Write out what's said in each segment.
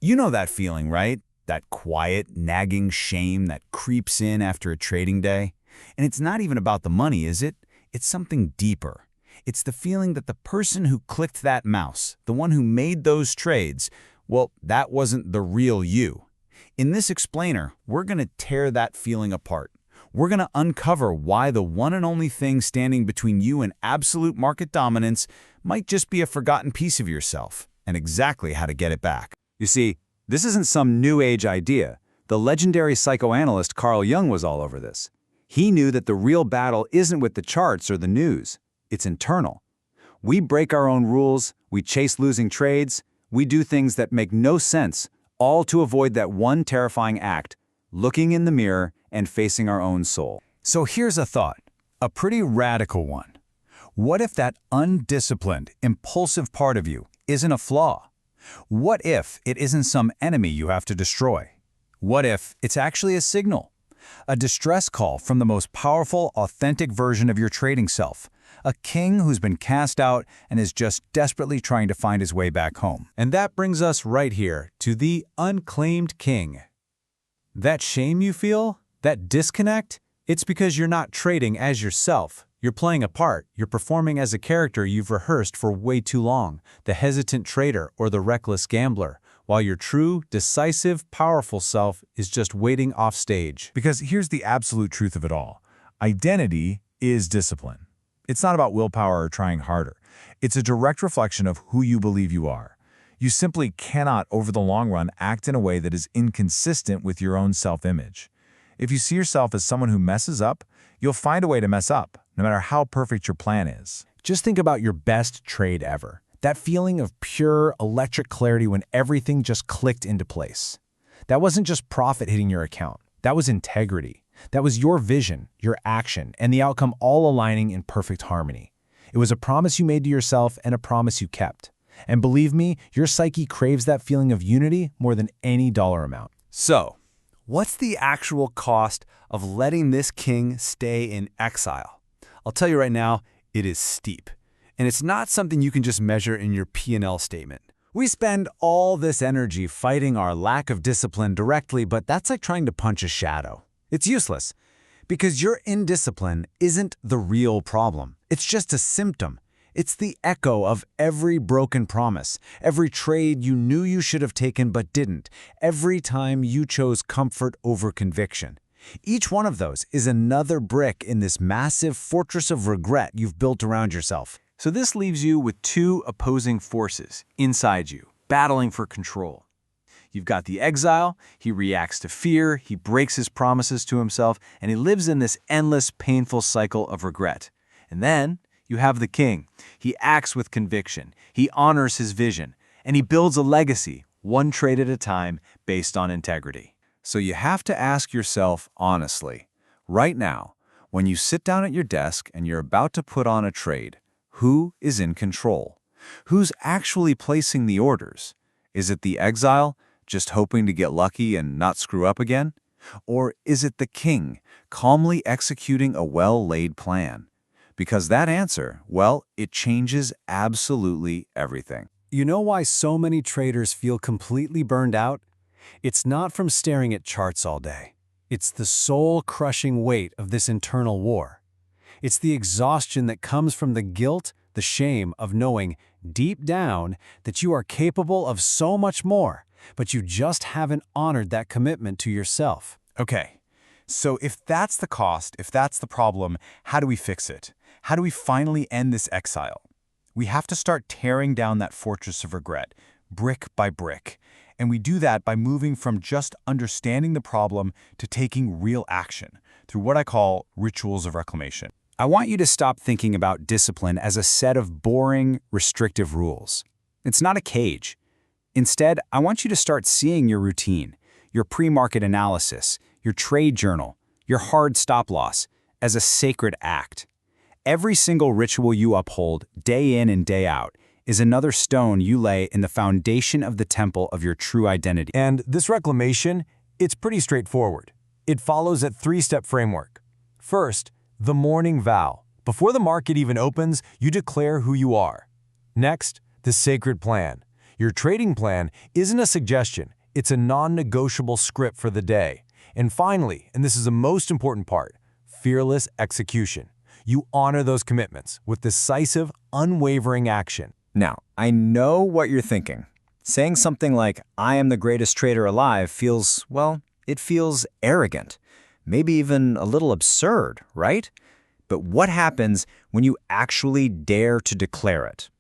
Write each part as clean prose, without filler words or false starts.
You know that feeling, right? That quiet, nagging shame that creeps in after a trading day. And it's not even about the money, is it? It's something deeper. It's the feeling that the person who clicked that mouse, the one who made those trades, well, that wasn't the real you. In this explainer, we're going to tear that feeling apart. We're going to uncover why the one and only thing standing between you and absolute market dominance might just be a forgotten piece of yourself, and exactly how to get it back. You see, this isn't some new age idea. The legendary psychoanalyst Carl Jung was all over this. He knew that the real battle isn't with the charts or the news. It's internal. We break our own rules, we chase losing trades, we do things that make no sense, all to avoid that one terrifying act, looking in the mirror and facing our own soul. So here's a thought, a pretty radical one. What if that undisciplined, impulsive part of you isn't a flaw? What if it isn't some enemy you have to destroy? What if it's actually a signal? A distress call from the most powerful, authentic version of your trading self. A king who's been cast out and is just desperately trying to find his way back home. And that brings us right here to the unclaimed king. That shame you feel, that disconnect, it's because you're not trading as yourself. You're playing a part. You're performing as a character you've rehearsed for way too long, the hesitant trader or the reckless gambler, while your true, decisive, powerful self is just waiting off stage. Because here's the absolute truth of it all. Identity is discipline. It's not about willpower or trying harder. It's a direct reflection of who you believe you are. You simply cannot, over the long run, act in a way that is inconsistent with your own self-image. If you see yourself as someone who messes up, you'll find a way to mess up, no matter how perfect your plan is. Just think about your best trade ever. That feeling of pure, electric clarity when everything just clicked into place. That wasn't just profit hitting your account. That was integrity. That was your vision, your action, and the outcome all aligning in perfect harmony. It was a promise you made to yourself and a promise you kept. And believe me, your psyche craves that feeling of unity more than any dollar amount. So, what's the actual cost of letting this king stay in exile? I'll tell you right now, it is steep. And it's not something you can just measure in your P&L statement. We spend all this energy fighting our lack of discipline directly, but that's like trying to punch a shadow. It's useless, because your indiscipline isn't the real problem. It's just a symptom. It's the echo of every broken promise, every trade you knew you should have taken but didn't, every time you chose comfort over conviction. Each one of those is another brick in this massive fortress of regret you've built around yourself. So this leaves you with two opposing forces inside you, battling for control. You've got the exile, he reacts to fear, he breaks his promises to himself, and he lives in this endless, painful cycle of regret. And then you have the king. He acts with conviction, he honors his vision, and he builds a legacy, one trade at a time, based on integrity. So you have to ask yourself honestly, right now, when you sit down at your desk and you're about to put on a trade, who is in control? Who's actually placing the orders? Is it the exile, just hoping to get lucky and not screw up again? Or is it the king, calmly executing a well-laid plan? Because that answer, well, it changes absolutely everything. You know why so many traders feel completely burned out? It's not from staring at charts all day. It's the soul-crushing weight of this internal war. It's the exhaustion that comes from the guilt, the shame of knowing deep down that you are capable of so much more, but you just haven't honored that commitment to yourself. Okay, so if that's the cost, if that's the problem, how do we fix it? How do we finally end this exile? We have to start tearing down that fortress of regret, brick by brick. And we do that by moving from just understanding the problem to taking real action through what I call rituals of reclamation. I want you to stop thinking about discipline as a set of boring, restrictive rules. It's not a cage. Instead, I want you to start seeing your routine, your pre-market analysis, your trade journal, your hard stop-loss as a sacred act. Every single ritual you uphold, day in and day out, is another stone you lay in the foundation of the temple of your true identity. And this reclamation, it's pretty straightforward. It follows a three-step framework. First, the morning vow. Before the market even opens, you declare who you are. Next, the sacred plan. Your trading plan isn't a suggestion, it's a non-negotiable script for the day. And finally, and this is the most important part, fearless execution. You honor those commitments with decisive, unwavering action. Now, I know what you're thinking. Saying something like, I am the greatest trader alive feels, well, it feels arrogant. Maybe even a little absurd, right? But what happens when you actually dare to declare it?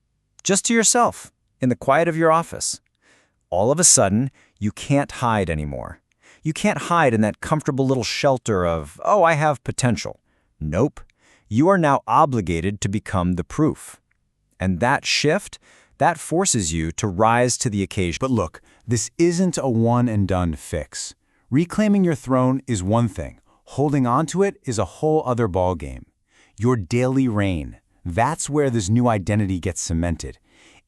Just to yourself, in the quiet of your office. All of a sudden, you can't hide anymore. You can't hide in that comfortable little shelter of, oh, I have potential. Nope. You are now obligated to become the proof. And that shift, that forces you to rise to the occasion. But look, this isn't a one-and-done fix. Reclaiming your throne is one thing. Holding on to it is a whole other ballgame. Your daily reign, that's where this new identity gets cemented.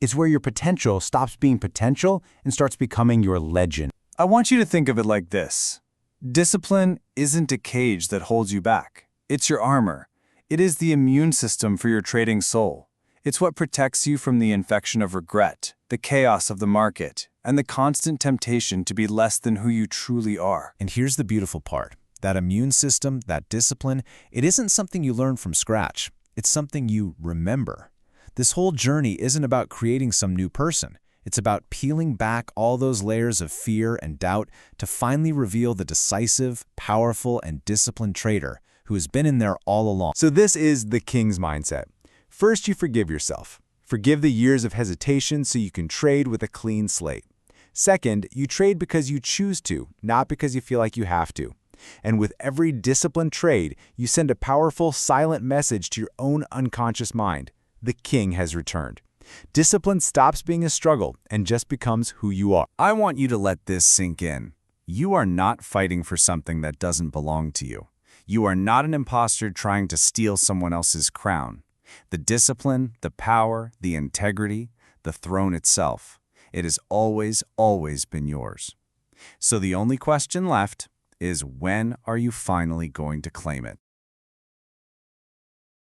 It's where your potential stops being potential and starts becoming your legend. I want you to think of it like this. Discipline isn't a cage that holds you back. It's your armor. It is the immune system for your trading soul. It's what protects you from the infection of regret, the chaos of the market, and the constant temptation to be less than who you truly are. And here's the beautiful part. That immune system, that discipline, it isn't something you learn from scratch. It's something you remember. This whole journey isn't about creating some new person. It's about peeling back all those layers of fear and doubt to finally reveal the decisive, powerful, and disciplined trader who has been in there all along. So this is the king's mindset. First, you forgive yourself. Forgive the years of hesitation so you can trade with a clean slate. Second, you trade because you choose to, not because you feel like you have to. And with every disciplined trade, you send a powerful, silent message to your own unconscious mind. The king has returned. Discipline stops being a struggle and just becomes who you are. I want you to let this sink in. You are not fighting for something that doesn't belong to you. You are not an imposter trying to steal someone else's crown. The discipline, the power, the integrity, the throne itself, it has always, always been yours. So the only question left is, when are you finally going to claim it?